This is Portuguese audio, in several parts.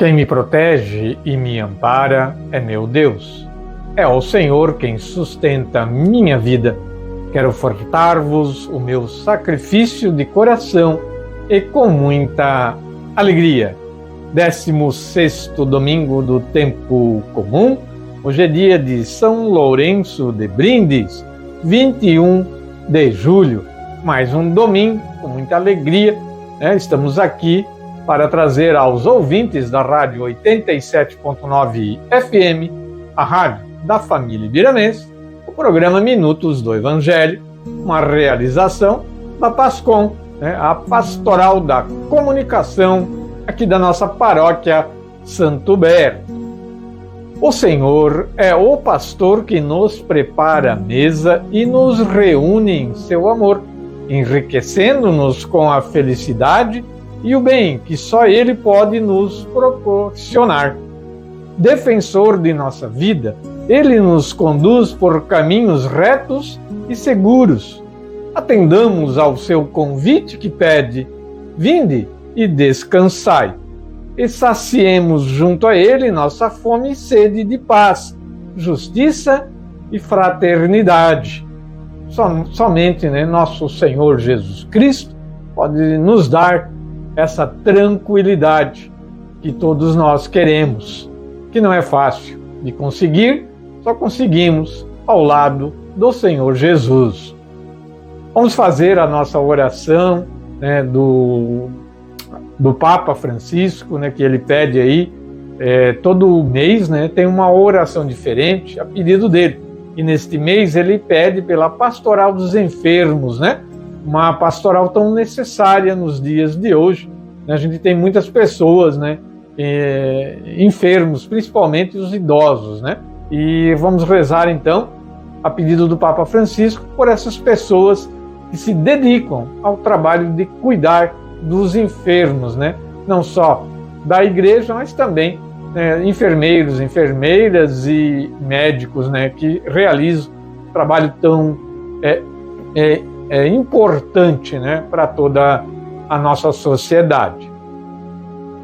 Quem me protege e me ampara é meu Deus. É o Senhor quem sustenta minha vida. Quero ofertar-vos o meu sacrifício de coração e com muita alegria. 16º domingo do tempo comum. Hoje é dia de São Lourenço de Brindes, 21 de julho. Mais um domingo com muita alegria, né? Estamos aqui para trazer aos ouvintes da Rádio 87.9 FM, a rádio da família ibiramense, o programa Minutos do Evangelho, uma realização da PASCOM, né? A Pastoral da Comunicação aqui da nossa paróquia Santo Berto. O Senhor é o pastor que nos prepara a mesa e nos reúne em seu amor, enriquecendo-nos com a felicidade e o bem que só Ele pode nos proporcionar. Defensor de nossa vida, Ele nos conduz por caminhos retos e seguros. Atendamos ao seu convite que pede: vinde e descansai. E saciemos junto a Ele nossa fome e sede de paz, justiça e fraternidade. Somente, nosso Senhor Jesus Cristo pode nos dar essa tranquilidade que todos nós queremos, que não é fácil de conseguir, só conseguimos ao lado do Senhor Jesus. Vamos fazer a nossa oração, do Papa Francisco, que ele pede aí, todo mês, tem uma oração diferente a pedido dele. E neste mês ele pede pela pastoral dos enfermos, uma pastoral tão necessária nos dias de hoje. A gente tem muitas pessoas, enfermos, principalmente os idosos, E vamos rezar então, a pedido do Papa Francisco, por essas pessoas que se dedicam ao trabalho de cuidar dos enfermos, Não só da igreja, mas também enfermeiros, enfermeiras e médicos, que realizam um trabalho tão importante, para toda a nossa sociedade.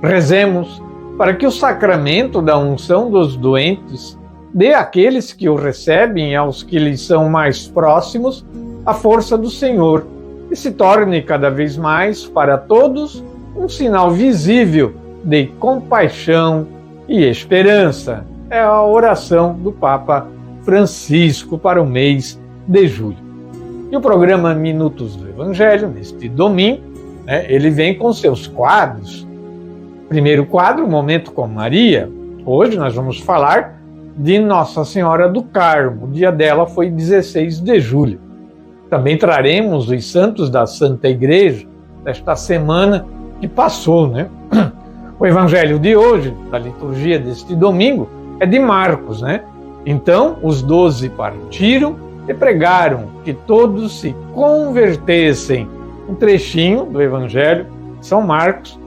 Rezemos para que o sacramento da unção dos doentes dê àqueles que o recebem e aos que lhes são mais próximos a força do Senhor e se torne cada vez mais para todos um sinal visível de compaixão e esperança. É a oração do Papa Francisco para o mês de julho. E o programa Minutos do Evangelho, neste domingo, ele vem com seus quadros. Primeiro quadro, Momento com Maria. Hoje nós vamos falar de Nossa Senhora do Carmo. O dia dela foi 16 de julho. Também traremos os santos da Santa Igreja desta semana que passou, O evangelho de hoje, da liturgia deste domingo, é de Marcos, Então, os 12 partiram e pregaram que todos se convertessem. Um trechinho do evangelho de São Marcos,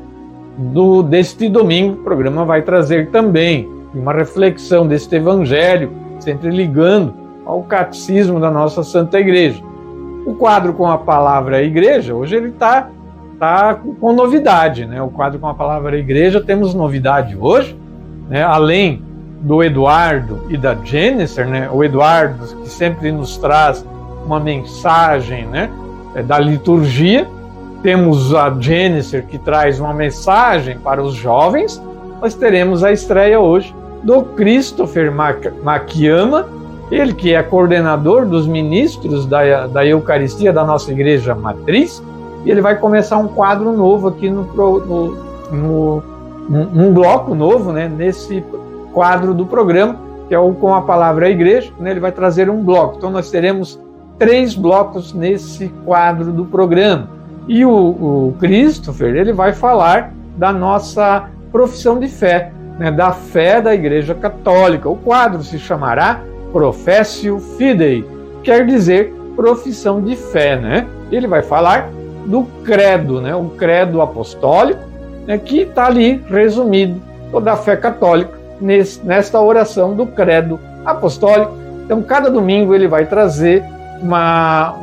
deste domingo, o programa vai trazer também uma reflexão deste evangelho, sempre ligando ao catecismo da nossa Santa Igreja. O quadro com a palavra igreja, hoje ele está com novidade, O quadro com a palavra igreja, temos novidade hoje, Além do Eduardo e da Jennifer, O Eduardo, que sempre nos traz uma mensagem, da liturgia. Temos a Jennifer, que traz uma mensagem para os jovens. Nós teremos a estreia hoje do Christopher Makiyama, ele que é coordenador dos ministros da Eucaristia da nossa Igreja Matriz, e ele vai começar um quadro novo aqui num bloco novo, nesse quadro do programa, que é o Com a Palavra Igreja, ele vai trazer um bloco. Então nós teremos 3 blocos nesse quadro do programa. E o Christopher, ele vai falar da nossa profissão de fé, da fé da Igreja Católica. O quadro se chamará Professio Fidei, quer dizer profissão de fé, Ele vai falar do credo, o credo apostólico, que está ali resumido, toda a fé católica, nesta oração do credo apostólico. Então, cada domingo ele vai trazer uma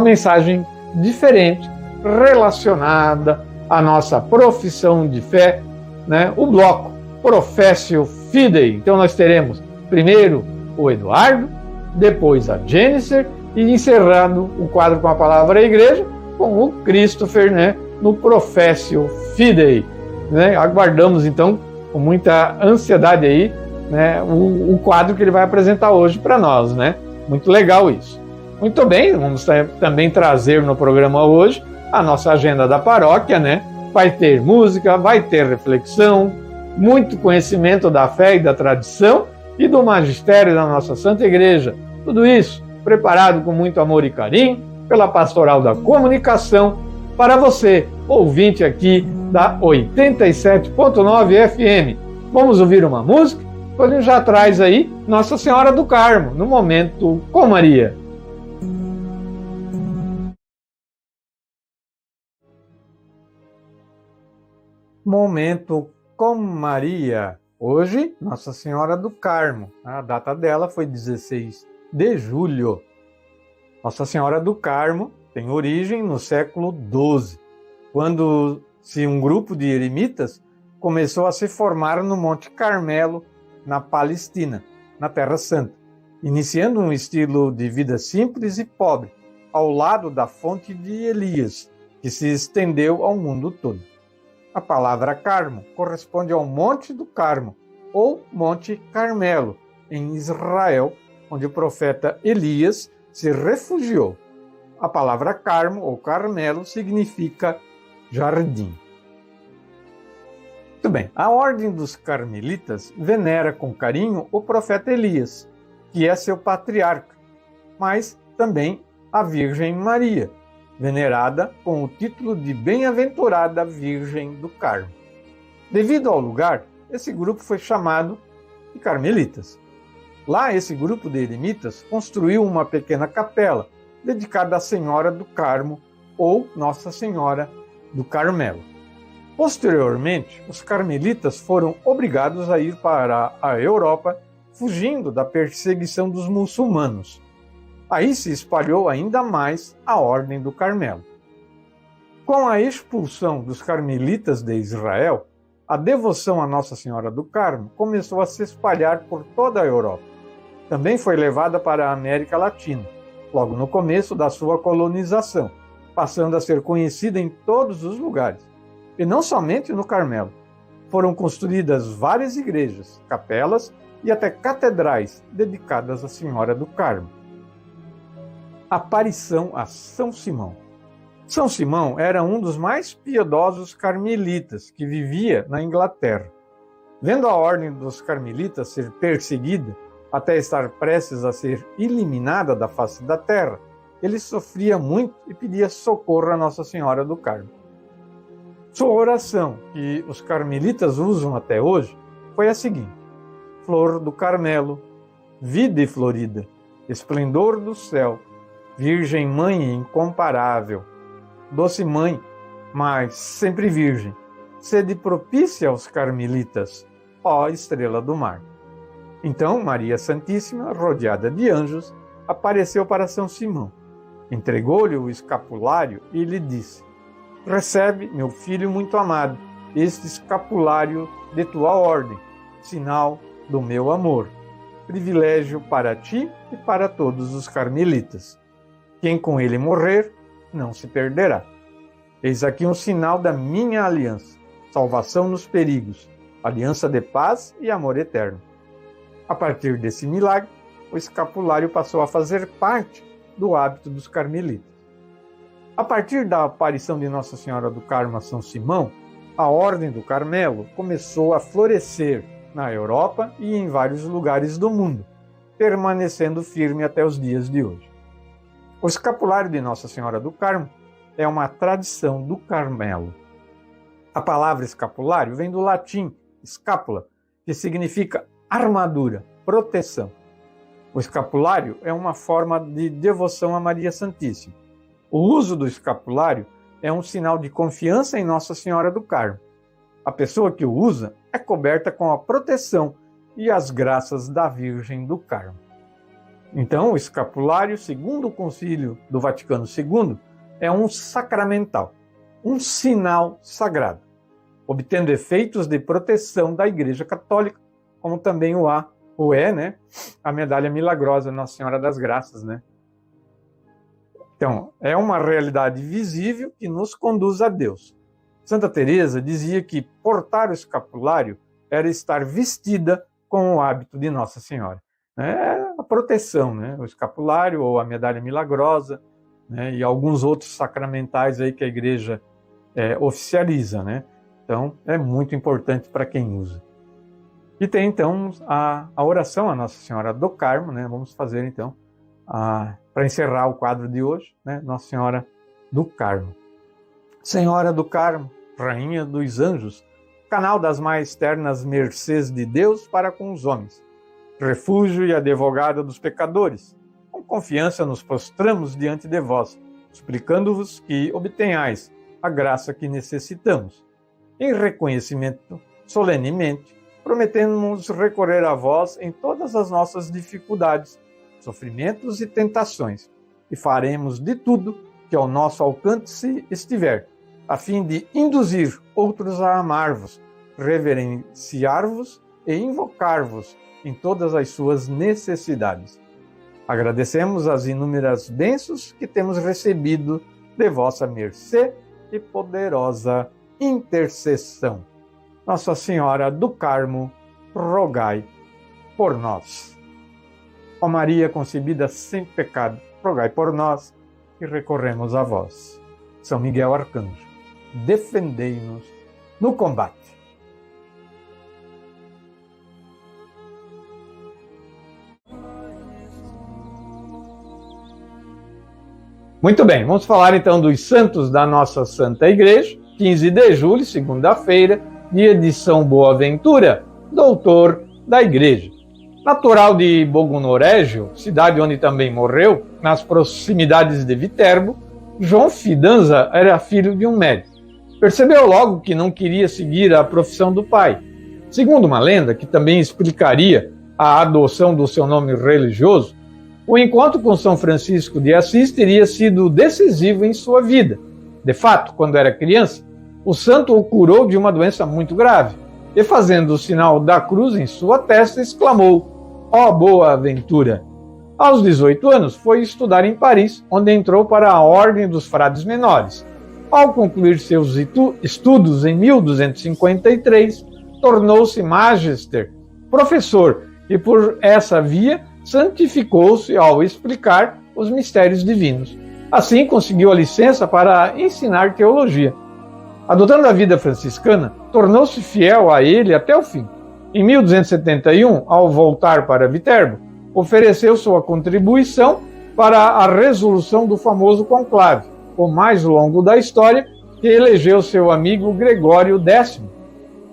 mensagem diferente, relacionada à nossa profissão de fé, né, o bloco Professio Fidei. Então nós teremos primeiro o Eduardo, depois a Jennifer e encerrando o quadro com a palavra igreja com o Christopher, né, no Professio Fidei. Né? Aguardamos então com muita ansiedade aí, né, o quadro que ele vai apresentar hoje para nós, né? Muito legal isso. Muito bem, vamos também trazer no programa hoje a nossa agenda da paróquia, né? Vai ter música, vai ter reflexão, muito conhecimento da fé e da tradição e do magistério da nossa Santa Igreja. Tudo isso preparado com muito amor e carinho pela Pastoral da Comunicação para você, ouvinte aqui da 87.9 FM. Vamos ouvir uma música? Depois a gente já traz aí Nossa Senhora do Carmo, no Momento com Maria. Momento com Maria. Hoje, Nossa Senhora do Carmo. A data dela foi 16 de julho. Nossa Senhora do Carmo tem origem no século XII, quando um grupo de eremitas começou a se formar no Monte Carmelo, na Palestina, na Terra Santa, iniciando um estilo de vida simples e pobre, ao lado da fonte de Elias, que se estendeu ao mundo todo. A palavra Carmo corresponde ao Monte do Carmo, ou Monte Carmelo, em Israel, onde o profeta Elias se refugiou. A palavra Carmo, ou Carmelo, significa jardim. Muito bem, a Ordem dos Carmelitas venera com carinho o profeta Elias, que é seu patriarca, mas também a Virgem Maria, venerada com o título de Bem-aventurada Virgem do Carmo. Devido ao lugar, esse grupo foi chamado de Carmelitas. Lá, esse grupo de eremitas construiu uma pequena capela dedicada à Senhora do Carmo ou Nossa Senhora do Carmelo. Posteriormente, os carmelitas foram obrigados a ir para a Europa, fugindo da perseguição dos muçulmanos. Aí se espalhou ainda mais a Ordem do Carmelo. Com a expulsão dos carmelitas de Israel, a devoção a Nossa Senhora do Carmo começou a se espalhar por toda a Europa. Também foi levada para a América Latina, logo no começo da sua colonização, passando a ser conhecida em todos os lugares. E não somente no Carmelo. Foram construídas várias igrejas, capelas e até catedrais dedicadas à Senhora do Carmo. Aparição a São Simão. São Simão era um dos mais piedosos carmelitas que vivia na Inglaterra. Vendo a ordem dos carmelitas ser perseguida até estar prestes a ser eliminada da face da terra, ele sofria muito e pedia socorro a Nossa Senhora do Carmo. Sua oração, que os carmelitas usam até hoje, foi a seguinte: Flor do Carmelo, vida e florida, esplendor do céu, Virgem Mãe incomparável, doce Mãe, mas sempre Virgem, sede propícia aos carmelitas, ó estrela do mar. Então Maria Santíssima, rodeada de anjos, apareceu para São Simão, entregou-lhe o escapulário e lhe disse: recebe, meu filho muito amado, este escapulário de tua ordem, sinal do meu amor, privilégio para ti e para todos os carmelitas. Quem com ele morrer, não se perderá. Eis aqui um sinal da minha aliança, salvação nos perigos, aliança de paz e amor eterno. A partir desse milagre, o escapulário passou a fazer parte do hábito dos carmelitas. A partir da aparição de Nossa Senhora do Carmo a São Simão, a Ordem do Carmelo começou a florescer na Europa e em vários lugares do mundo, permanecendo firme até os dias de hoje. O escapulário de Nossa Senhora do Carmo é uma tradição do Carmelo. A palavra escapulário vem do latim scapula, que significa armadura, proteção. O escapulário é uma forma de devoção a Maria Santíssima. O uso do escapulário é um sinal de confiança em Nossa Senhora do Carmo. A pessoa que o usa é coberta com a proteção e as graças da Virgem do Carmo. Então, o escapulário, segundo o Concílio do Vaticano II, é um sacramental, um sinal sagrado. obtendo efeitos de proteção da Igreja Católica, como também é, né, a medalha milagrosa Nossa Senhora das Graças, né? Então, é uma realidade visível que nos conduz a Deus. Santa Teresa dizia que portar o escapulário era estar vestida com o hábito de Nossa Senhora. É a proteção, né? O escapulário ou a medalha milagrosa, né? E alguns outros sacramentais aí que a Igreja oficializa, né? Então, é muito importante para quem usa. E tem, então, a oração a Nossa Senhora do Carmo, né? Vamos fazer, então, para encerrar o quadro de hoje, né? Nossa Senhora do Carmo. Senhora do Carmo, Rainha dos Anjos, canal das mais ternas mercês de Deus para com os homens, refúgio e advogada dos pecadores, com confiança nos prostramos diante de vós, suplicando-vos que obtenhais a graça que necessitamos. Em reconhecimento, solenemente, prometemos recorrer a vós em todas as nossas dificuldades, sofrimentos e tentações, e faremos de tudo que ao nosso alcance estiver, a fim de induzir outros a amar-vos, reverenciar-vos e invocar-vos em todas as suas necessidades. Agradecemos as inúmeras bênçãos que temos recebido de vossa mercê e poderosa intercessão. Nossa Senhora do Carmo, rogai por nós. Ó Maria concebida sem pecado, rogai por nós que recorremos a vós. São Miguel Arcanjo, defendei-nos no combate. Muito bem, vamos falar então dos santos da nossa Santa Igreja. 15 de julho, segunda-feira, dia de São Boaventura, doutor da Igreja. Natural de Bogunorégio, cidade onde também morreu, nas proximidades de Viterbo, João Fidanza era filho de um médico. Percebeu logo que não queria seguir a profissão do pai. Segundo uma lenda, que também explicaria a adoção do seu nome religioso, o encontro com São Francisco de Assis teria sido decisivo em sua vida. De fato, quando era criança, o santo o curou de uma doença muito grave e, fazendo o sinal da cruz em sua testa, exclamou: ó boa aventura! Aos 18 anos, foi estudar em Paris, onde entrou para a Ordem dos Frades Menores. Ao concluir seus estudos em 1253, tornou-se magister, professor, e por essa via santificou-se ao explicar os mistérios divinos. Assim, conseguiu a licença para ensinar teologia. Adotando a vida franciscana, tornou-se fiel a ele até o fim. Em 1271, ao voltar para Viterbo, ofereceu sua contribuição para a resolução do famoso conclave, o mais longo da história, que elegeu seu amigo Gregório X.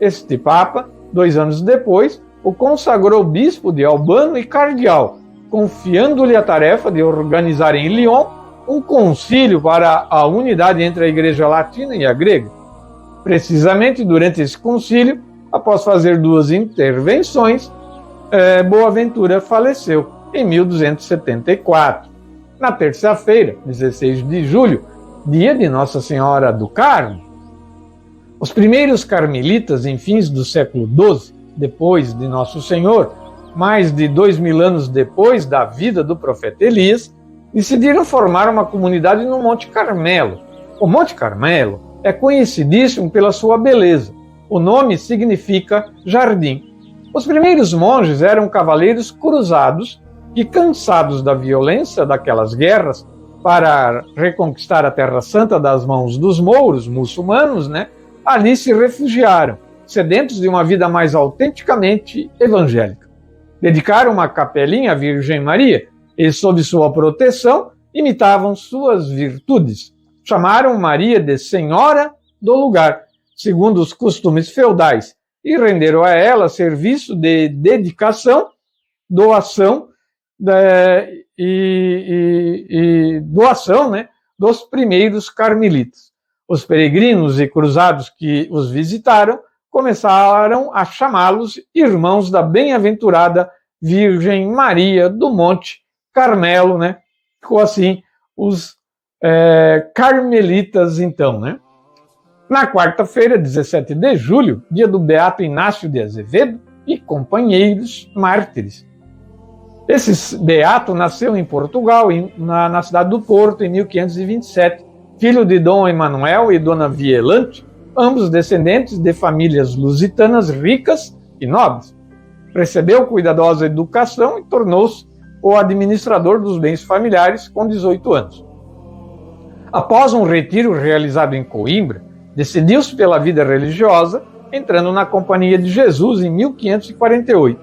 Este Papa, 2 anos depois, o consagrou bispo de Albano e cardeal, confiando-lhe a tarefa de organizar em Lyon um concílio para a unidade entre a Igreja Latina e a grega. Precisamente durante esse concílio, após fazer 2 intervenções, Boaventura faleceu em 1274. Na terça-feira, 16 de julho, dia de Nossa Senhora do Carmo. Os primeiros carmelitas, em fins do século XII, depois de Nosso Senhor, mais de 2000 anos depois da vida do profeta Elias, decidiram formar uma comunidade no Monte Carmelo. O Monte Carmelo é conhecidíssimo pela sua beleza. O nome significa jardim. Os primeiros monges eram cavaleiros cruzados que, cansados da violência daquelas guerras para reconquistar a Terra Santa das mãos dos mouros muçulmanos, ali se refugiaram, sedentos de uma vida mais autenticamente evangélica. Dedicaram uma capelinha à Virgem Maria e, sob sua proteção, imitavam suas virtudes. Chamaram Maria de Senhora do lugar, segundo os costumes feudais, e renderam a ela serviço de dedicação, doação doação dos primeiros carmelitas. Os peregrinos e cruzados que os visitaram começaram a chamá-los irmãos da bem-aventurada Virgem Maria do Monte Carmelo, Ficou assim os carmelitas, então, Na quarta-feira, 17 de julho, dia do Beato Inácio de Azevedo e companheiros mártires. Esse beato nasceu em Portugal, na cidade do Porto, em 1527, filho de Dom Emanuel e Dona Violante, ambos descendentes de famílias lusitanas ricas e nobres. Recebeu cuidadosa educação e tornou-se o administrador dos bens familiares com 18 anos. Após um retiro realizado em Coimbra, decidiu-se pela vida religiosa, entrando na Companhia de Jesus em 1548.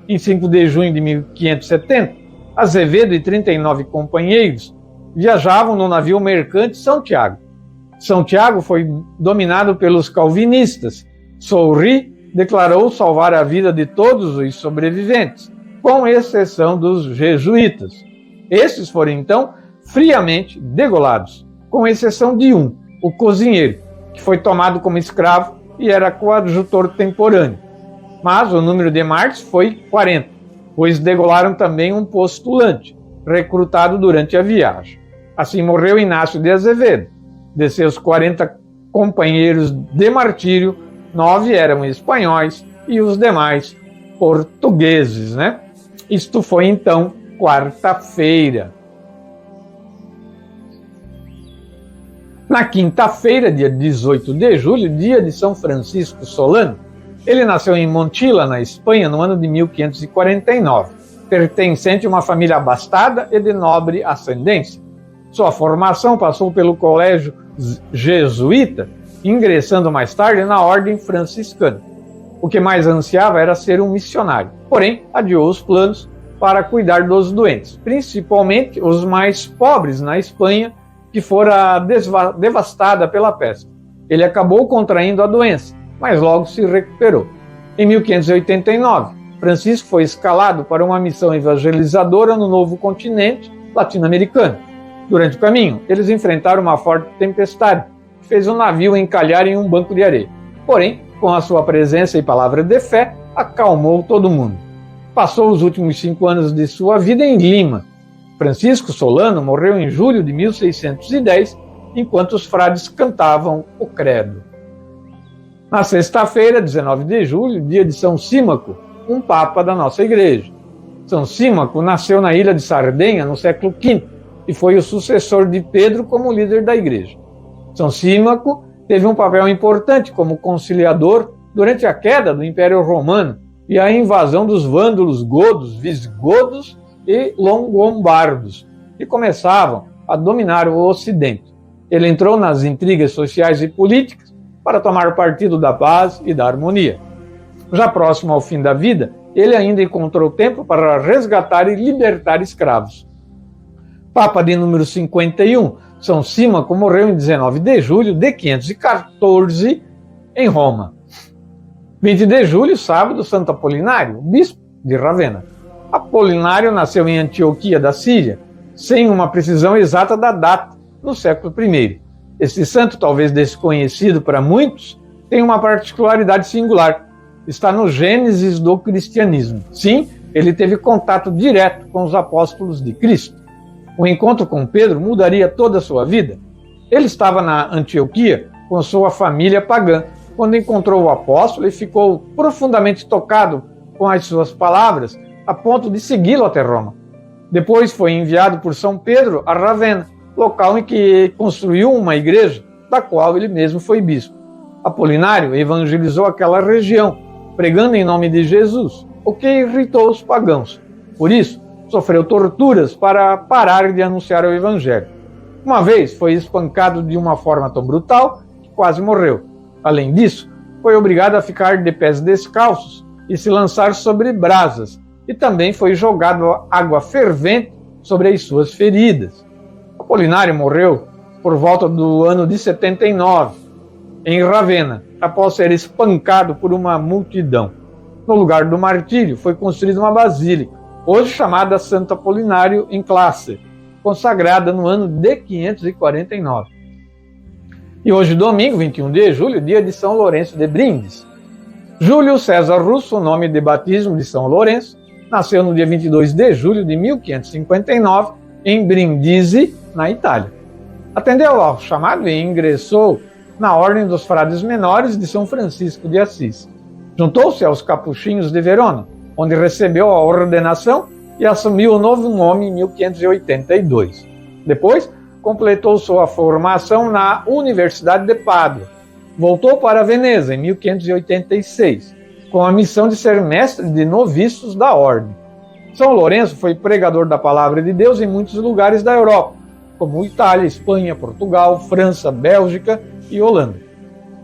Em 5 de junho de 1570, Azevedo e 39 companheiros viajavam no navio mercante São Tiago. São Tiago foi dominado pelos calvinistas. Soury declarou salvar a vida de todos os sobreviventes, com exceção dos jesuítas. Estes foram então friamente degolados, com exceção de um, o cozinheiro, que foi tomado como escravo e era coadjutor temporâneo. Mas o número de mártires foi 40, pois degolaram também um postulante, recrutado durante a viagem. Assim morreu Inácio de Azevedo. De seus 40 companheiros de martírio, 9 eram espanhóis e os demais portugueses, Isto foi então quarta-feira. Na quinta-feira, dia 18 de julho, dia de São Francisco Solano, ele nasceu em Montilla, na Espanha, no ano de 1549, pertencente a uma família abastada e de nobre ascendência. Sua formação passou pelo colégio jesuíta, ingressando mais tarde na ordem franciscana. O que mais ansiava era ser um missionário, porém adiou os planos para cuidar dos doentes, principalmente os mais pobres na Espanha, que fora devastada pela peste. Ele acabou contraindo a doença, mas logo se recuperou. Em 1589, Francisco foi escalado para uma missão evangelizadora no novo continente latino-americano. Durante o caminho, eles enfrentaram uma forte tempestade, que fez o navio encalhar em um banco de areia. Porém, com a sua presença e palavra de fé, acalmou todo mundo. Passou os últimos 5 anos de sua vida em Lima. Francisco Solano morreu em julho de 1610, enquanto os frades cantavam o credo. Na sexta-feira, 19 de julho, dia de São Símaco, um papa da nossa igreja. São Símaco nasceu na ilha de Sardenha no século V e foi o sucessor de Pedro como líder da igreja. São Símaco teve um papel importante como conciliador durante a queda do Império Romano e a invasão dos vândalos godos, visigodos e longobardos, que começavam a dominar o Ocidente. Ele entrou nas intrigas sociais e políticas para tomar partido da paz e da harmonia. Já próximo ao fim da vida, ele ainda encontrou tempo para resgatar e libertar escravos. Papa de número 51, São Símaco morreu em 19 de julho de 514 em Roma. 20 de julho, sábado, Santo Apolinário, bispo de Ravenna. Apolinário nasceu em Antioquia da Síria, sem uma precisão exata da data, no século I. Este santo, talvez desconhecido para muitos, tem uma particularidade singular. Está no Gênesis do cristianismo. Sim, ele teve contato direto com os apóstolos de Cristo. O encontro com Pedro mudaria toda a sua vida. Ele estava na Antioquia com sua família pagã, quando encontrou o apóstolo e ficou profundamente tocado com as suas palavras, a ponto de segui-lo até Roma. Depois foi enviado por São Pedro a Ravenna, local em que construiu uma igreja, da qual ele mesmo foi bispo. Apolinário evangelizou aquela região, pregando em nome de Jesus, o que irritou os pagãos. Por isso, sofreu torturas para parar de anunciar o evangelho. Uma vez foi espancado de uma forma tão brutal que quase morreu. Além disso, foi obrigado a ficar de pés descalços e se lançar sobre brasas, e também foi jogado água fervente sobre as suas feridas. Apolinário morreu por volta do ano de 79, em Ravenna, após ser espancado por uma multidão. No lugar do martírio foi construída uma basílica, hoje chamada Santo Apolinário em Classe, consagrada no ano de 549. E hoje, domingo, 21 de julho, dia de São Lourenço de Brindisi. Júlio César Russo, nome de batismo de São Lourenço, nasceu no dia 22 de julho de 1559, em Brindisi, na Itália. Atendeu ao chamado e ingressou na Ordem dos Frades Menores de São Francisco de Assis. Juntou-se aos Capuchinhos de Verona, onde recebeu a ordenação e assumiu o novo nome em 1582. Depois, completou sua formação na Universidade de Pádua. Voltou para Veneza em 1586, com a missão de ser mestre de noviços da ordem. São Lourenço foi pregador da Palavra de Deus em muitos lugares da Europa, como Itália, Espanha, Portugal, França, Bélgica e Holanda.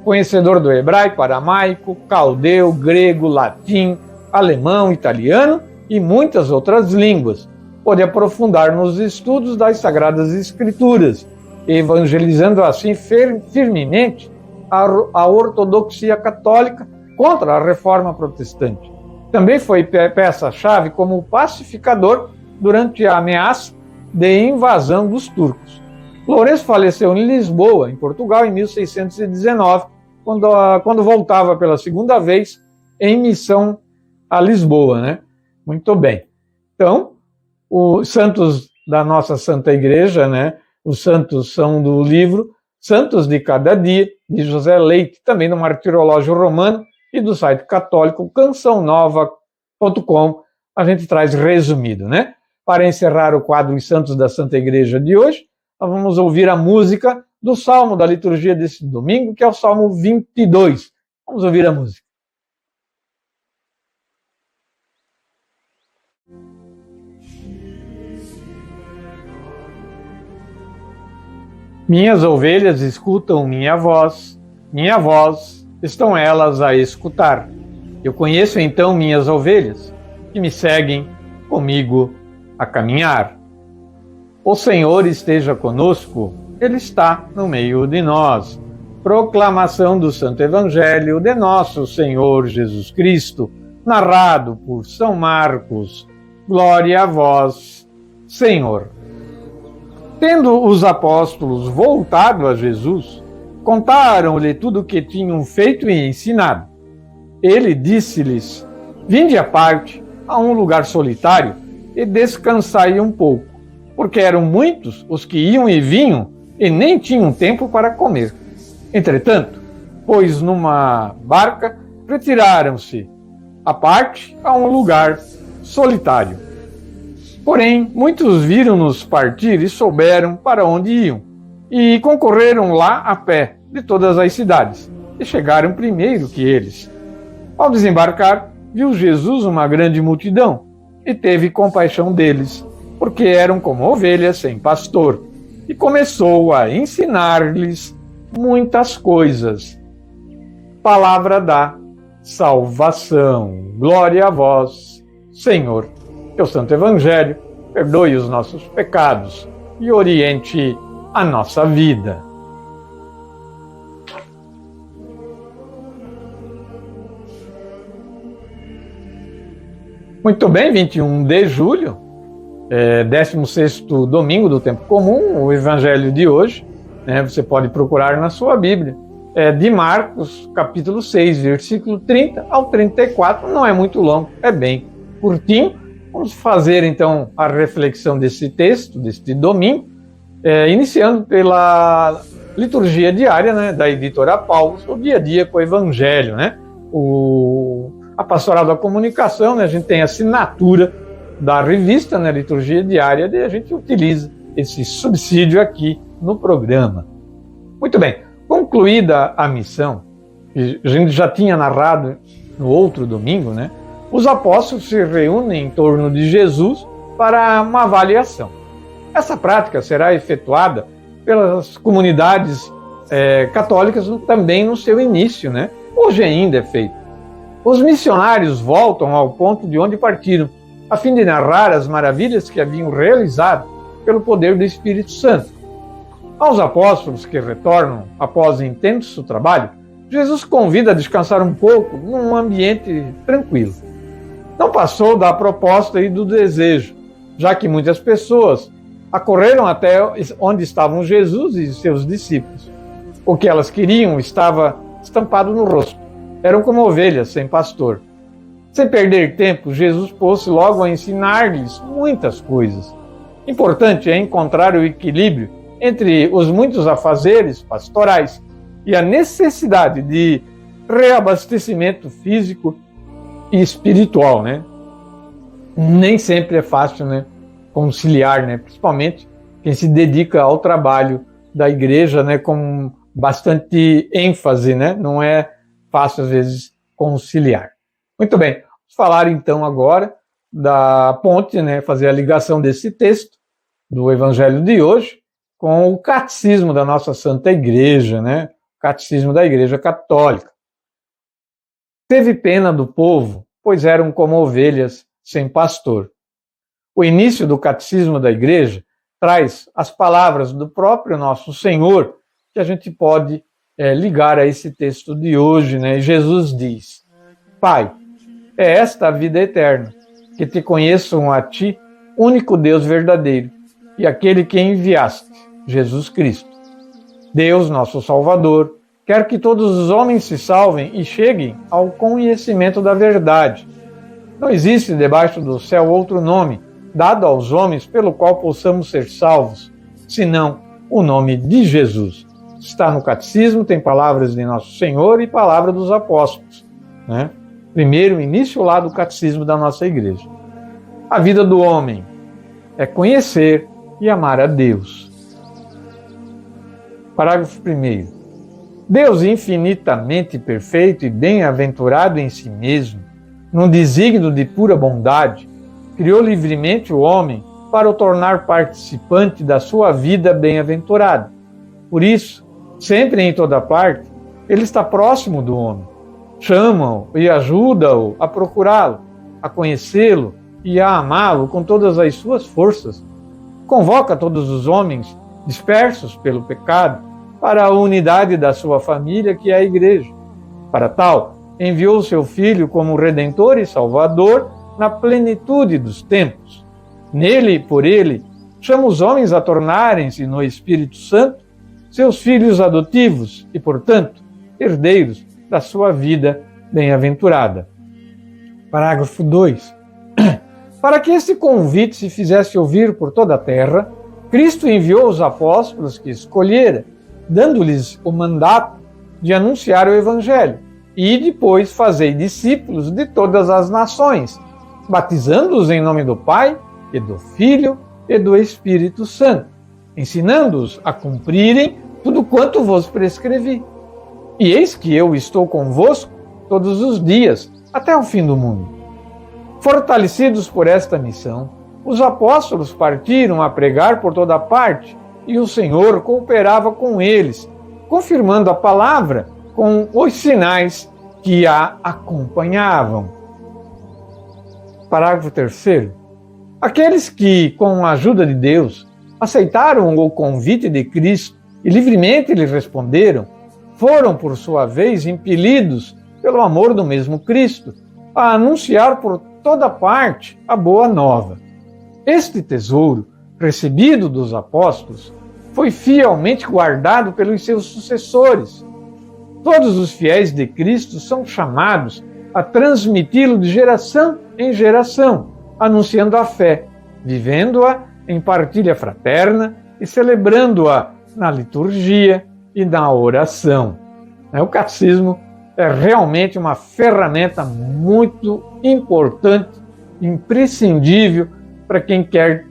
Conhecedor do hebraico, aramaico, caldeu, grego, latim, alemão, italiano e muitas outras línguas, pôde aprofundar nos estudos das Sagradas Escrituras, evangelizando assim firmemente a ortodoxia católica contra a Reforma Protestante. Também foi peça-chave como pacificador durante a ameaça de invasão dos turcos. Lourenço faleceu em Lisboa, em Portugal, em 1619, quando voltava pela segunda vez em missão a Lisboa, né? Muito bem. Então, os santos da nossa Santa Igreja, né? Os santos são do livro Santos de Cada Dia, de José Leite, também do Martirológio Romano e do site católico cançãonova.com. A gente traz resumido, né? Para encerrar o quadro Os Santos da Santa Igreja de hoje, nós vamos ouvir a música do Salmo da liturgia desse domingo, que é o Salmo 22. Vamos ouvir a música. Minhas ovelhas escutam minha voz estão elas a escutar. Eu conheço então minhas ovelhas, que me seguem comigo a caminhar. O Senhor esteja conosco, Ele está no meio de nós. Proclamação do Santo Evangelho de nosso Senhor Jesus Cristo, narrado por São Marcos. Glória a vós, Senhor. Tendo os apóstolos voltado a Jesus, contaram-lhe tudo o que tinham feito e ensinado. Ele disse-lhes: Vinde à parte, a um lugar solitário, e descansai um pouco, porque eram muitos os que iam e vinham, e nem tinham tempo para comer. Entretanto, pois numa barca, retiraram-se à parte, a um lugar solitário. Porém, muitos viram-nos partir e souberam para onde iam, e concorreram lá a pé de todas as cidades, e chegaram primeiro que eles. Ao desembarcar, viu Jesus uma grande multidão, e teve compaixão deles, porque eram como ovelhas sem pastor, e começou a ensinar-lhes muitas coisas. Palavra da salvação. Glória a vós, Senhor. Que o Santo Evangelho perdoe os nossos pecados e oriente a nossa vida. Muito bem, 21 de julho, 16º domingo do tempo comum, o Evangelho de hoje, né, você pode procurar na sua Bíblia, de Marcos, capítulo 6, versículo 30 ao 34, não é muito longo, é bem curtinho. Vamos fazer, então, a reflexão desse texto, deste domingo, iniciando pela liturgia diária, né, da editora Paulus, o dia a dia com o Evangelho, né? A Pastoral da Comunicação, né, a gente tem a assinatura da revista, né, liturgia diária, e a gente utiliza esse subsídio aqui no programa. Muito bem, concluída a missão, que a gente já tinha narrado no outro domingo, né? Os apóstolos se reúnem em torno de Jesus para uma avaliação. Essa prática será efetuada pelas comunidades católicas também no seu início, né? Hoje ainda é feito. Os missionários voltam ao ponto de onde partiram, a fim de narrar as maravilhas que haviam realizado pelo poder do Espírito Santo. Aos apóstolos que retornam após intenso trabalho, Jesus convida a descansar um pouco num ambiente tranquilo. Não passou da proposta e do desejo, já que muitas pessoas acorreram até onde estavam Jesus e seus discípulos. O que elas queriam estava estampado no rosto. Eram como ovelhas sem pastor. Sem perder tempo, Jesus pôs-se logo a ensinar-lhes muitas coisas. Importante é encontrar o equilíbrio entre os muitos afazeres pastorais e a necessidade de reabastecimento físico e espiritual, né? Nem sempre é fácil, né, conciliar, né? Principalmente quem se dedica ao trabalho da igreja, né, com bastante ênfase, né? Não é fácil às vezes conciliar. Muito bem, vamos falar então agora da ponte, né, fazer a ligação desse texto do Evangelho de hoje com o catecismo da nossa Santa Igreja, né? O catecismo da Igreja Católica. Teve pena do povo, pois eram como ovelhas sem pastor. O início do catecismo da Igreja traz as palavras do próprio nosso Senhor, que a gente pode ligar a esse texto de hoje, né? Jesus diz: Pai, é esta a vida eterna, que te conheçam a ti, único Deus verdadeiro, e aquele que enviaste, Jesus Cristo. Deus, nosso Salvador, quer que todos os homens se salvem e cheguem ao conhecimento da verdade. Não existe debaixo do céu outro nome dado aos homens pelo qual possamos ser salvos, senão o nome de Jesus. Está no catecismo, tem palavras de Nosso Senhor e palavra dos apóstolos, né? Primeiro, início lá do catecismo da nossa igreja. A vida do homem é conhecer e amar a Deus. Parágrafo 1º. Deus infinitamente perfeito e bem-aventurado em si mesmo, num desígnio de pura bondade, criou livremente o homem para o tornar participante da sua vida bem-aventurada. Por isso, sempre e em toda parte, ele está próximo do homem. Chama-o e ajuda-o a procurá-lo, a conhecê-lo e a amá-lo com todas as suas forças. Convoca todos os homens dispersos pelo pecado para a unidade da sua família, que é a Igreja. Para tal, enviou seu Filho como Redentor e Salvador na plenitude dos tempos. Nele e por ele, chama os homens a tornarem-se no Espírito Santo seus filhos adotivos e, portanto, herdeiros da sua vida bem-aventurada. Parágrafo 2. Para que esse convite se fizesse ouvir por toda a terra, Cristo enviou os apóstolos que escolhera, dando-lhes o mandato de anunciar o Evangelho, e depois fazei discípulos de todas as nações, batizando-os em nome do Pai, e do Filho, e do Espírito Santo, ensinando-os a cumprirem tudo quanto vos prescrevi. E eis que eu estou convosco todos os dias, até o fim do mundo. Fortalecidos por esta missão, os apóstolos partiram a pregar por toda parte, e o Senhor cooperava com eles, confirmando a palavra com os sinais que a acompanhavam. Parágrafo 3º. Aqueles que, com a ajuda de Deus, aceitaram o convite de Cristo e livremente lhe responderam, foram, por sua vez, impelidos pelo amor do mesmo Cristo a anunciar por toda parte a boa nova. Este tesouro, recebido dos apóstolos, foi fielmente guardado pelos seus sucessores. Todos os fiéis de Cristo são chamados a transmiti-lo de geração em geração, anunciando a fé, vivendo-a em partilha fraterna e celebrando-a na liturgia e na oração. O catecismo é realmente uma ferramenta muito importante, imprescindível para quem quer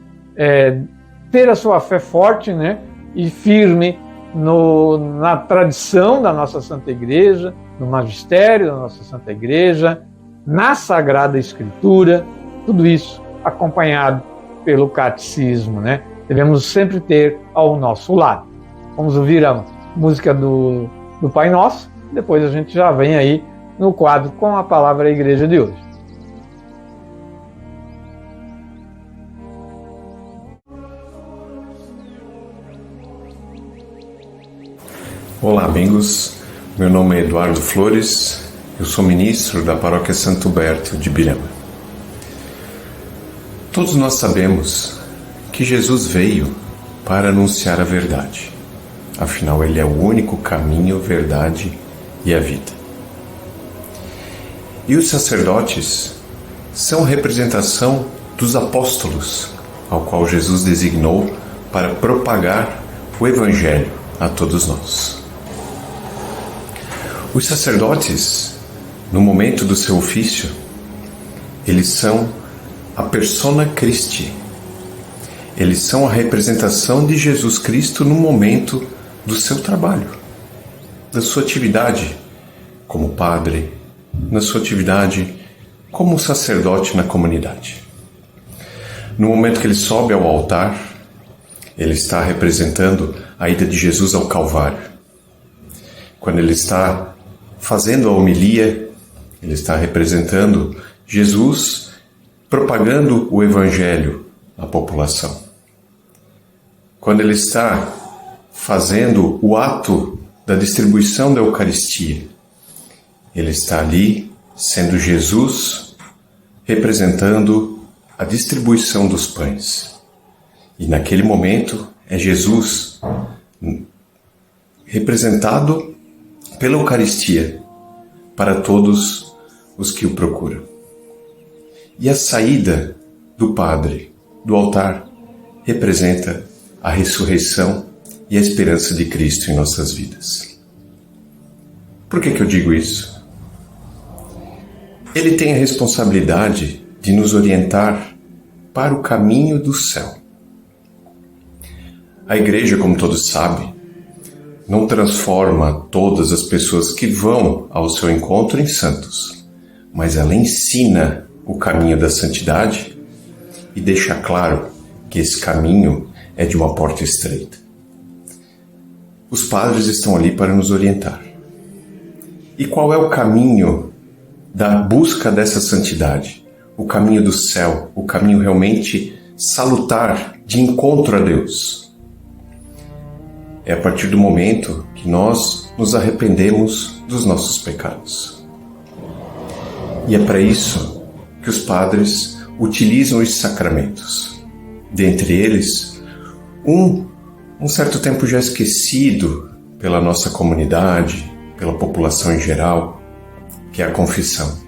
ter a sua fé forte, né, e firme na tradição da nossa Santa Igreja, no magistério da nossa Santa Igreja, na Sagrada Escritura, tudo isso acompanhado pelo catecismo, né? Devemos sempre ter ao nosso lado. Vamos ouvir a música do Pai Nosso, depois a gente já vem aí no quadro com a palavra da Igreja de hoje. Olá, amigos. Meu nome é Eduardo Flores, eu sou ministro da Paróquia Santo Huberto de Birama. Todos nós sabemos que Jesus veio para anunciar a verdade. Afinal, Ele é o único caminho, verdade e a vida. E os sacerdotes são representação dos apóstolos, ao qual Jesus designou para propagar o Evangelho a todos nós. Os sacerdotes, no momento do seu ofício, eles são a persona Christi. Eles são a representação de Jesus Cristo no momento do seu trabalho, da sua atividade como padre, na sua atividade como sacerdote na comunidade. No momento que ele sobe ao altar, ele está representando a ida de Jesus ao Calvário. Quando ele está fazendo a homilia, ele está representando Jesus propagando o Evangelho à população. Quando ele está fazendo o ato da distribuição da Eucaristia, ele está ali sendo Jesus representando a distribuição dos pães. E naquele momento é Jesus representado pela Eucaristia para todos os que o procuram. E a saída do Padre do altar representa a ressurreição e a esperança de Cristo em nossas vidas. Por que eu digo isso? Ele tem a responsabilidade de nos orientar para o caminho do céu. A Igreja, como todos sabem, não transforma todas as pessoas que vão ao seu encontro em santos, mas ela ensina o caminho da santidade e deixa claro que esse caminho é de uma porta estreita. Os padres estão ali para nos orientar. E qual é o caminho da busca dessa santidade? O caminho do céu, o caminho realmente salutar de encontro a Deus. É a partir do momento que nós nos arrependemos dos nossos pecados. E é para isso que os padres utilizam os sacramentos. Dentre eles, um certo tempo já esquecido pela nossa comunidade, pela população em geral, que é a confissão.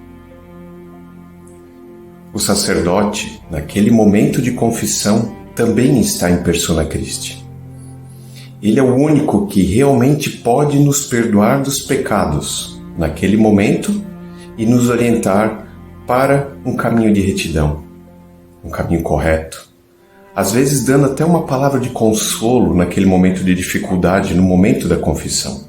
O sacerdote, naquele momento de confissão, também está em persona Christi. Ele é o único que realmente pode nos perdoar dos pecados naquele momento e nos orientar para um caminho de retidão, um caminho correto. Às vezes dando até uma palavra de consolo naquele momento de dificuldade, no momento da confissão.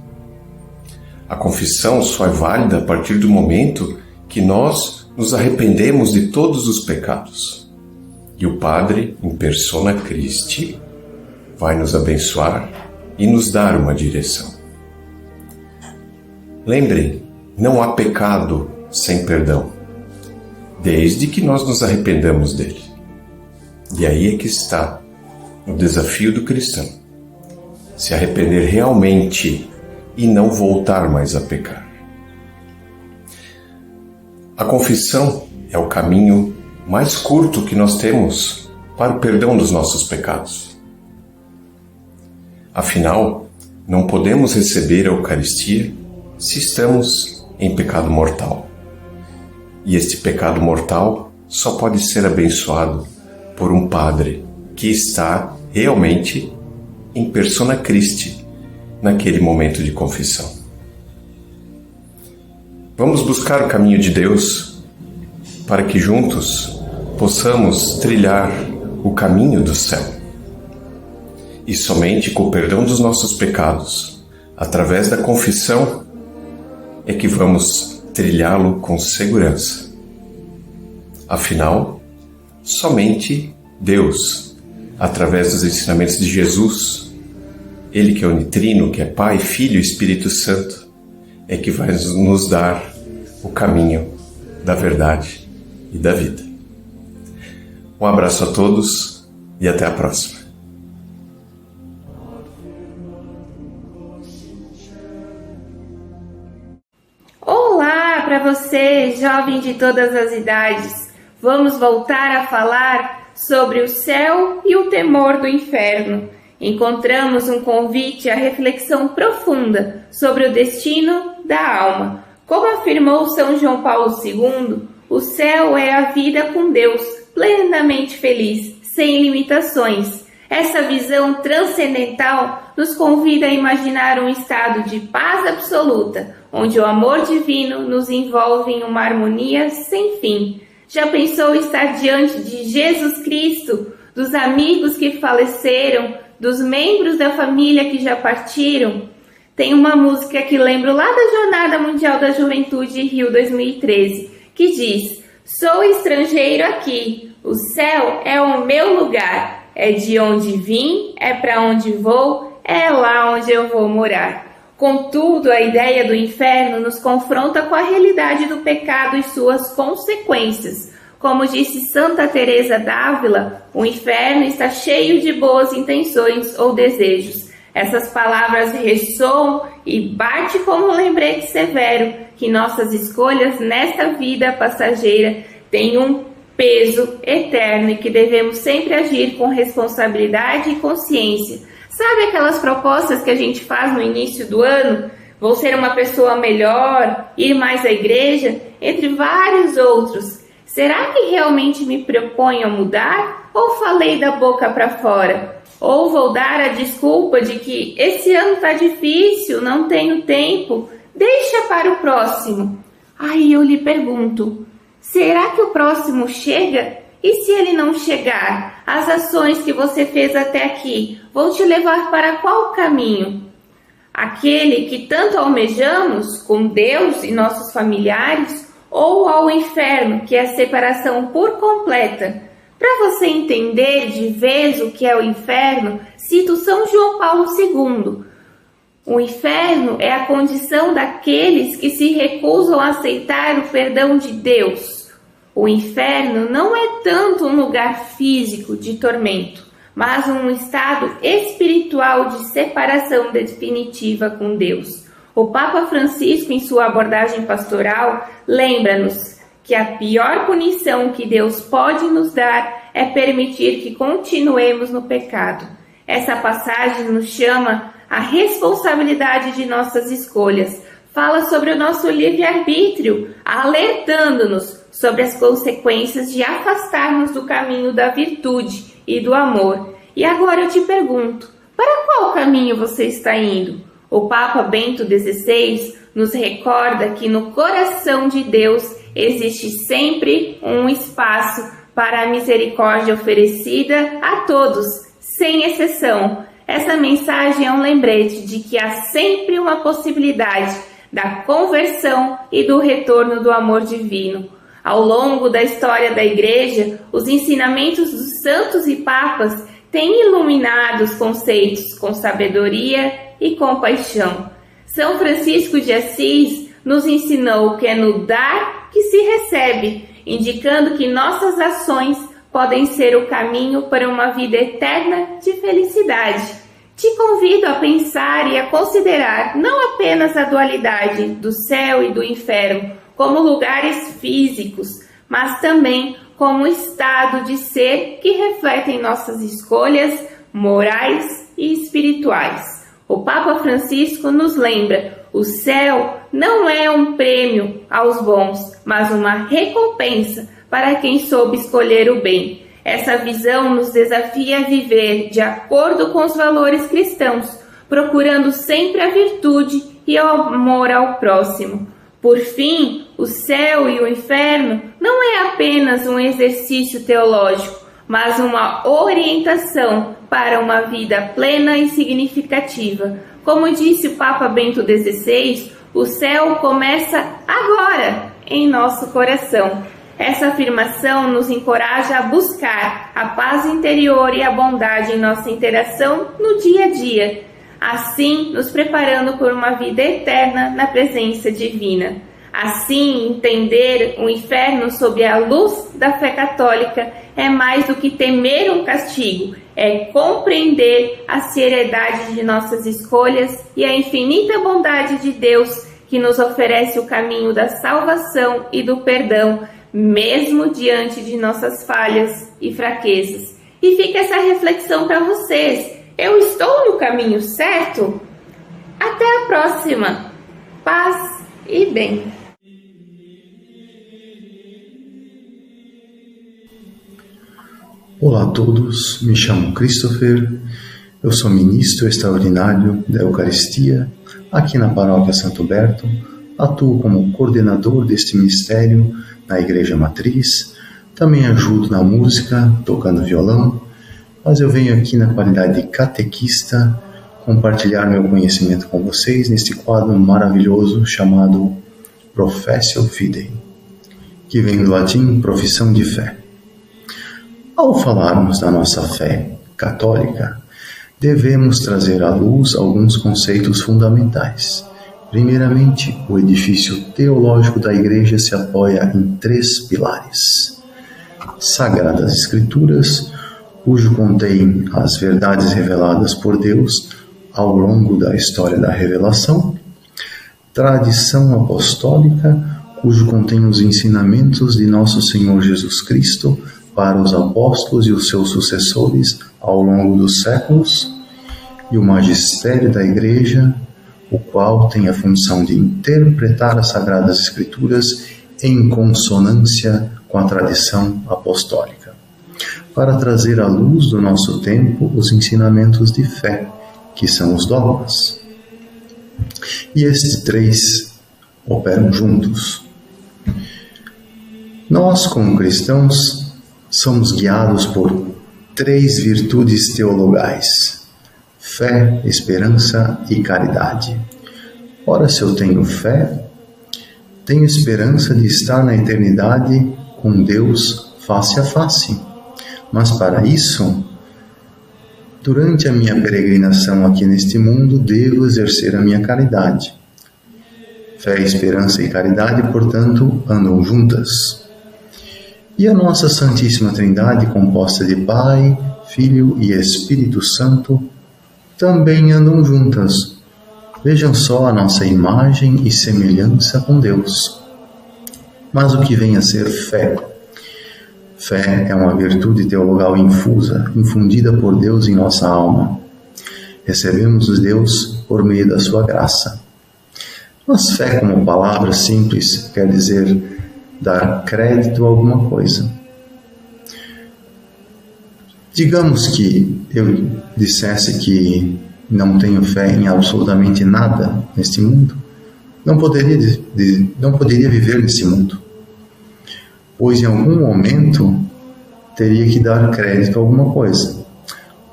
A confissão só é válida a partir do momento que nós nos arrependemos de todos os pecados. E o Padre, em persona Christi, vai nos abençoar e nos dar uma direção. Lembrem, não há pecado sem perdão, desde que nós nos arrependamos dele. E aí é que está o desafio do cristão: se arrepender realmente e não voltar mais a pecar. A confissão é o caminho mais curto que nós temos para o perdão dos nossos pecados. Afinal, não podemos receber a Eucaristia se estamos em pecado mortal. E este pecado mortal só pode ser abençoado por um padre que está realmente em persona Christi naquele momento de confissão. Vamos buscar o caminho de Deus para que juntos possamos trilhar o caminho do céu. E somente com o perdão dos nossos pecados, através da confissão, é que vamos trilhá-lo com segurança. Afinal, somente Deus, através dos ensinamentos de Jesus, Ele que é unitrino, que é Pai, Filho e Espírito Santo, é que vai nos dar o caminho da verdade e da vida. Um abraço a todos e até a próxima. Olá para você, jovem de todas as idades. Vamos voltar a falar sobre o céu e o temor do inferno. Encontramos um convite à reflexão profunda sobre o destino da alma. Como afirmou São João Paulo II, o céu é a vida com Deus, plenamente feliz, sem limitações. Essa visão transcendental nos convida a imaginar um estado de paz absoluta, onde o amor divino nos envolve em uma harmonia sem fim. Já pensou estar diante de Jesus Cristo, dos amigos que faleceram, dos membros da família que já partiram? Tem uma música que lembro lá da Jornada Mundial da Juventude Rio 2013, que diz: sou estrangeiro aqui, o céu é o meu lugar, é de onde vim, é para onde vou, é lá onde eu vou morar. Contudo, a ideia do inferno nos confronta com a realidade do pecado e suas consequências. Como disse Santa Teresa d'Ávila, o inferno está cheio de boas intenções ou desejos. Essas palavras ressoam e bate como um lembrete severo que nossas escolhas nesta vida passageira têm um peso eterno e que devemos sempre agir com responsabilidade e consciência. Sabe aquelas propostas que a gente faz no início do ano? Vou ser uma pessoa melhor, ir mais à igreja, entre vários outros. Será que realmente me proponho a mudar ou falei da boca para fora? Ou vou dar a desculpa de que esse ano está difícil, não tenho tempo, deixa para o próximo? Aí eu lhe pergunto, será que o próximo chega? E se ele não chegar, as ações que você fez até aqui vão te levar para qual caminho? Aquele que tanto almejamos com Deus e nossos familiares, ou ao inferno, que é a separação por completa? Para você entender de vez o que é o inferno, cito São João Paulo II. O inferno é a condição daqueles que se recusam a aceitar o perdão de Deus. O inferno não é tanto um lugar físico de tormento, mas um estado espiritual de separação definitiva com Deus. O Papa Francisco, em sua abordagem pastoral, lembra-nos que a pior punição que Deus pode nos dar é permitir que continuemos no pecado. Essa passagem nos chama à responsabilidade de nossas escolhas, fala sobre o nosso livre-arbítrio, alertando-nos sobre as consequências de afastarmos do caminho da virtude e do amor. E agora eu te pergunto, para qual caminho você está indo? O Papa Bento XVI nos recorda que no coração de Deus existe sempre um espaço para a misericórdia oferecida a todos, sem exceção. Essa mensagem é um lembrete de que há sempre uma possibilidade da conversão e do retorno do amor divino. Ao longo da história da Igreja, os ensinamentos dos santos e papas têm iluminado os conceitos com sabedoria e compaixão. São Francisco de Assis nos ensinou que é no dar que se recebe, indicando que nossas ações podem ser o caminho para uma vida eterna de felicidade. Te convido a pensar e a considerar não apenas a dualidade do céu e do inferno como lugares físicos, mas também como estado de ser que refletem nossas escolhas morais e espirituais. O Papa Francisco nos lembra: o céu não é um prêmio aos bons, mas uma recompensa para quem soube escolher o bem. Essa visão nos desafia a viver de acordo com os valores cristãos, procurando sempre a virtude e o amor ao próximo. Por fim, o céu e o inferno não é apenas um exercício teológico, mas uma orientação para uma vida plena e significativa. Como disse o Papa Bento XVI, o céu começa agora, em nosso coração. Essa afirmação nos encoraja a buscar a paz interior e a bondade em nossa interação no dia a dia, assim nos preparando por uma vida eterna na presença divina. Assim, entender o inferno sob a luz da fé católica é mais do que temer um castigo, é compreender a seriedade de nossas escolhas e a infinita bondade de Deus que nos oferece o caminho da salvação e do perdão, mesmo diante de nossas falhas e fraquezas. E fica essa reflexão para vocês. Eu estou no caminho certo? Até a próxima. Paz e bem. Olá a todos, me chamo Christopher, eu sou ministro extraordinário da Eucaristia aqui na Paróquia Santo Berto, atuo como coordenador deste ministério na Igreja Matriz, também ajudo na música, tocando violão, mas eu venho aqui na qualidade de catequista compartilhar meu conhecimento com vocês neste quadro maravilhoso chamado Professio Fidei, que vem do latim profissão de fé. Ao falarmos da nossa fé católica, devemos trazer à luz alguns conceitos fundamentais. Primeiramente, o edifício teológico da Igreja se apoia em 3 pilares: Sagradas Escrituras, cujo contém as verdades reveladas por Deus ao longo da história da revelação; Tradição Apostólica, cujo contém os ensinamentos de nosso Senhor Jesus Cristo para os apóstolos e os seus sucessores ao longo dos séculos; e o Magistério da Igreja, o qual tem a função de interpretar as Sagradas Escrituras em consonância com a tradição apostólica, para trazer à luz do nosso tempo os ensinamentos de fé, que são os dogmas. E estes 3 operam juntos. Nós, como cristãos, somos guiados por 3 virtudes teologais: fé, esperança e caridade. Ora, se eu tenho fé, tenho esperança de estar na eternidade com Deus face a face. Mas para isso, durante a minha peregrinação aqui neste mundo, devo exercer a minha caridade. Fé, esperança e caridade, portanto, andam juntas. E a nossa Santíssima Trindade, composta de Pai, Filho e Espírito Santo, também andam juntas. Vejam só a nossa imagem e semelhança com Deus. Mas o que vem a ser fé? Fé é uma virtude teologal infusa, infundida por Deus em nossa alma. Recebemos de Deus por meio da sua graça. Mas fé, como palavra simples, quer dizer dar crédito a alguma coisa. Digamos que eu dissesse que não tenho fé em absolutamente nada neste mundo, não poderia viver nesse mundo, pois em algum momento teria que dar crédito a alguma coisa.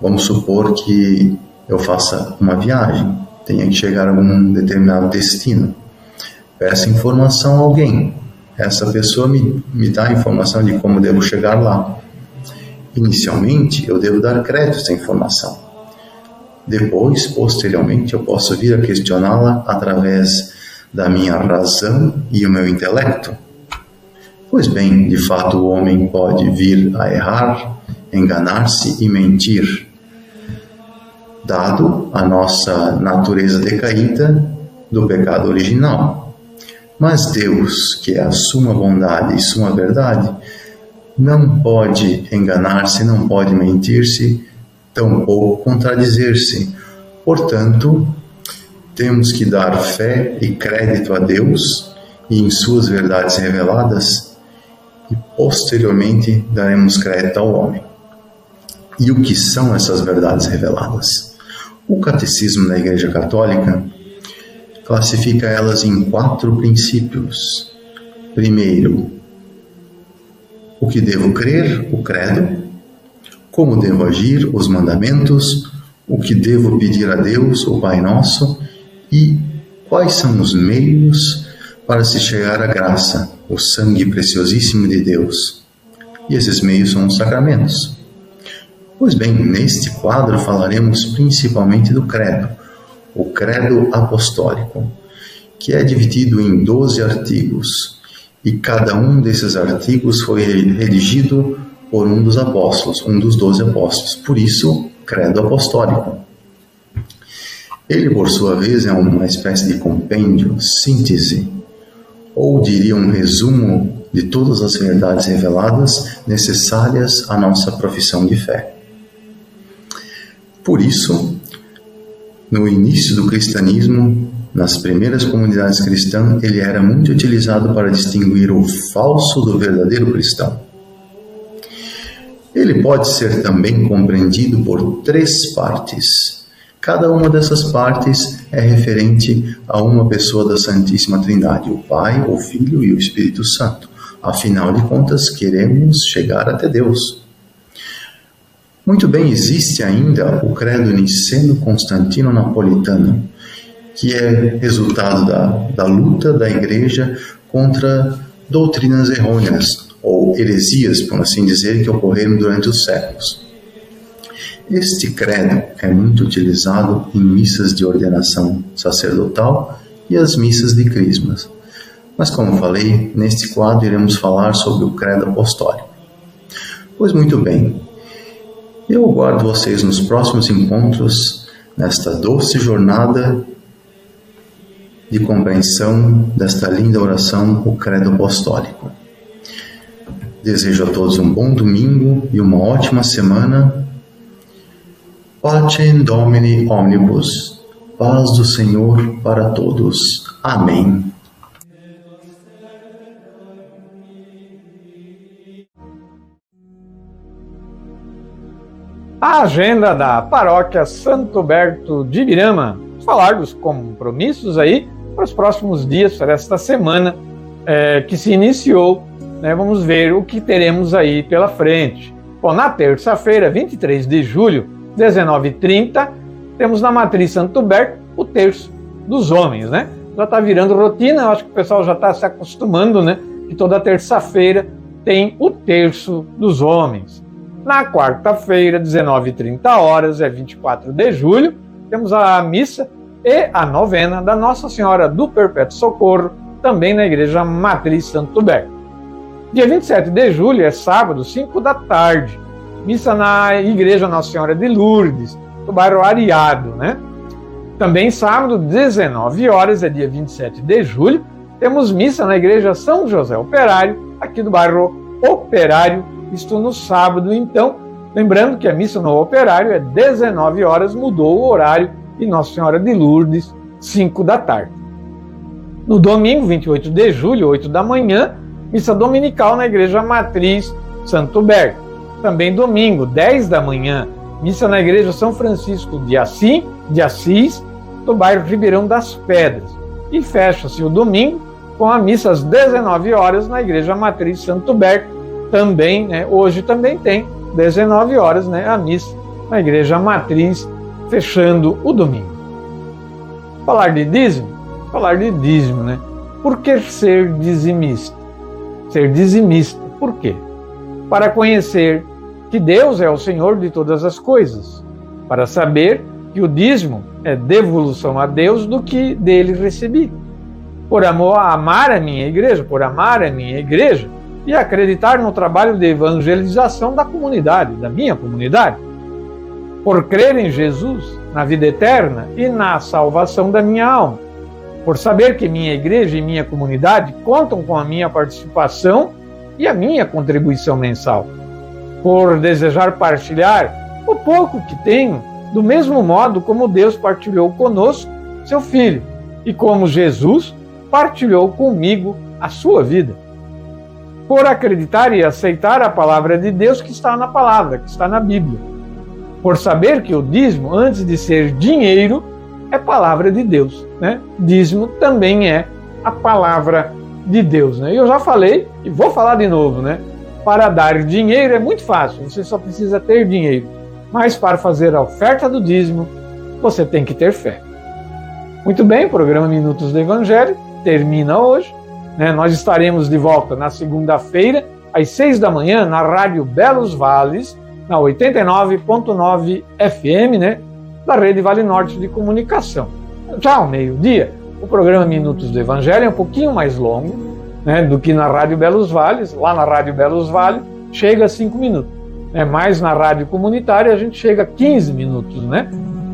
Vamos supor que eu faça uma viagem, tenha que chegar a algum determinado destino, peço informação a alguém, essa pessoa me dá a informação de como devo chegar lá. Inicialmente, eu devo dar crédito a essa informação. Depois, posteriormente, eu posso vir a questioná-la através da minha razão e o meu intelecto. Pois bem, de fato, o homem pode vir a errar, enganar-se e mentir, dado a nossa natureza decaída do pecado original. Mas Deus, que é a suma bondade e suma verdade, não pode enganar-se, não pode mentir-se, tampouco contradizer-se. Portanto, temos que dar fé e crédito a Deus e em suas verdades reveladas, e posteriormente daremos crédito ao homem. E o que são essas verdades reveladas? O Catecismo da Igreja Católica classifica elas em 4 princípios. Primeiro, o que devo crer, o credo; como devo agir, os mandamentos; o que devo pedir a Deus, o Pai Nosso; e quais são os meios para se chegar à graça, o sangue preciosíssimo de Deus. E esses meios são os sacramentos. Pois bem, neste quadro falaremos principalmente do credo, o credo apostólico, que é dividido em 12 artigos, e cada um desses artigos foi redigido por um dos apóstolos, um dos 12 apóstolos. Por isso, credo apostólico. Ele, por sua vez, é uma espécie de compêndio, síntese, ou diria um resumo de todas as verdades reveladas necessárias à nossa profissão de fé. Por isso, no início do cristianismo, nas primeiras comunidades cristãs, ele era muito utilizado para distinguir o falso do verdadeiro cristão. Ele pode ser também compreendido por 3 partes, Cada uma dessas partes é referente a uma pessoa da Santíssima Trindade, o Pai, o Filho e o Espírito Santo. Afinal de contas, queremos chegar até Deus. Muito bem, existe ainda o credo niceno-constantino-napolitano, que é resultado da luta da Igreja contra doutrinas errôneas, ou heresias, por assim dizer, que ocorreram durante os séculos. Este credo é muito utilizado em missas de ordenação sacerdotal e as missas de crismas. Mas, como falei, neste quadro iremos falar sobre o credo apostólico. Pois muito bem, eu aguardo vocês nos próximos encontros, nesta doce jornada de compreensão desta linda oração, o credo apostólico. Desejo a todos um bom domingo e uma ótima semana. Pacem Domini omnibus. Paz do Senhor para todos. Amém. A agenda da Paróquia Santo Huberto de Ibirama. Falar dos compromissos aí para os próximos dias, para esta semana que se iniciou. Vamos ver o que teremos aí pela frente. Bom, na terça-feira, 23 de julho, 19h30, temos na Matriz Santo Huberto o terço dos homens, né? Já está virando rotina, eu acho que o pessoal já está se acostumando, né? Que toda terça-feira tem o terço dos homens. Na quarta-feira, 19h30, 24 de julho, temos a missa e a novena da Nossa Senhora do Perpétuo Socorro, também na Igreja Matriz Santo Huberto. Dia 27 de julho é sábado, 5 da tarde, missa na Igreja Nossa Senhora de Lourdes, do bairro Areado, né? Também sábado, 19h, é dia 27 de julho, temos missa na Igreja São José Operário, aqui do bairro Operário, isto no sábado. Então, lembrando que a missa no Operário é 19h, mudou o horário, e Nossa Senhora de Lourdes, 5 da tarde. No domingo, 28 de julho, 8 da manhã, missa dominical na Igreja Matriz Santo Huberto. Também domingo, 10 da manhã, missa na Igreja São Francisco de Assis, do bairro Ribeirão das Pedras. E fecha-se o domingo com a missa às 19h na Igreja Matriz Santo Huberto. Também, hoje também tem 19h, a missa na Igreja Matriz, fechando o domingo. Falar de dízimo, né? Por que ser dizimista? Ser dizimista, por quê? Para conhecer que Deus é o Senhor de todas as coisas, para saber que o dízimo é devolução a Deus do que dele recebi, por amar a minha igreja e acreditar no trabalho de evangelização da comunidade, da minha comunidade, por crer em Jesus, na vida eterna e na salvação da minha alma, por saber que minha igreja e minha comunidade contam com a minha participação e a minha contribuição mensal, por desejar partilhar o pouco que tenho, do mesmo modo como Deus partilhou conosco, seu Filho, e como Jesus partilhou comigo a sua vida, por acreditar e aceitar a palavra de Deus que está na palavra, que está na Bíblia, por saber que o dízimo, antes de ser dinheiro, é palavra de Deus, né? Dízimo também é a palavra de Deus, né? Eu já falei e vou falar de novo, né? Para dar dinheiro é muito fácil, você só precisa ter dinheiro. Mas para fazer a oferta do dízimo, você tem que ter fé. Muito bem, o programa Minutos do Evangelho termina hoje, né? Nós estaremos de volta na segunda-feira, às 6 da manhã, na Rádio Belos Vales, na 89.9 FM, né? Da Rede Vale Norte de Comunicação. Já ao meio-dia, o programa Minutos do Evangelho é um pouquinho mais longo, né, do que na Rádio Belos Vales. Lá na Rádio Belos Vales chega a 5 minutos. Mas na rádio comunitária a gente chega a 15 minutos. Né?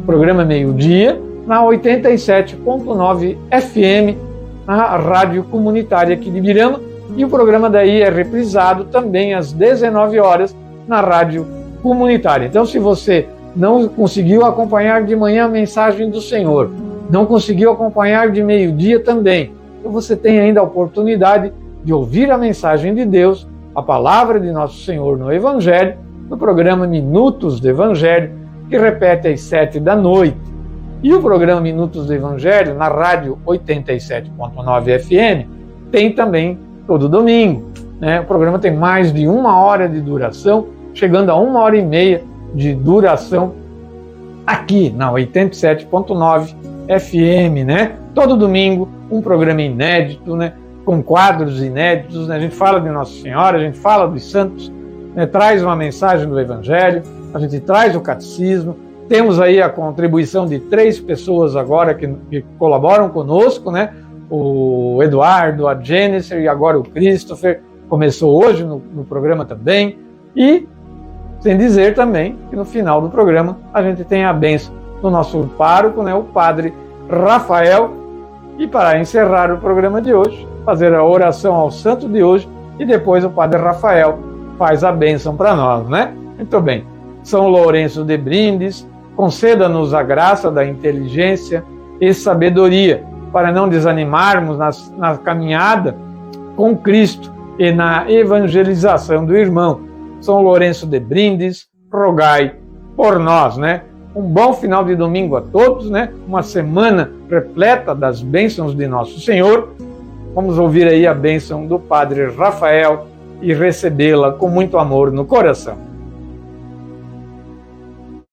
Programa meio-dia na 87.9 FM, na Rádio Comunitária aqui de Ibirama. E o programa daí é reprisado também às 19h na Rádio Comunitária. Então, se você não conseguiu acompanhar de manhã a mensagem do Senhor, não conseguiu acompanhar de meio-dia também, então você tem ainda a oportunidade de ouvir a mensagem de Deus, a palavra de Nosso Senhor no Evangelho, no programa Minutos do Evangelho, que repete às 7 da noite. E o programa Minutos do Evangelho, na rádio 87.9 FM, tem também todo domingo, né? O programa tem mais de 1 hora de duração, chegando a 1h30 de duração aqui na 87.9 FM, né? Todo domingo, um programa inédito, né? Com quadros inéditos, né? A gente fala de Nossa Senhora, a gente fala dos santos, né? Traz uma mensagem do Evangelho, a gente traz o catecismo. Temos aí a contribuição de 3 pessoas agora que colaboram conosco, né? O Eduardo, a Jennifer e agora o Christopher, começou hoje no programa também. E sem dizer também que no final do programa a gente tem a bênção do nosso pároco, né? O Padre Rafael. E para encerrar o programa de hoje, fazer a oração ao santo de hoje e depois o Padre Rafael faz a bênção para nós, né? Muito bem. São Lourenço de Brindes, conceda-nos a graça da inteligência e sabedoria para não desanimarmos na caminhada com Cristo e na evangelização do irmão. São Lourenço de Brindes, rogai por nós, né? Um bom final de domingo a todos, né? Uma semana repleta das bênçãos de Nosso Senhor. Vamos ouvir aí a bênção do Padre Rafael e recebê-la com muito amor no coração.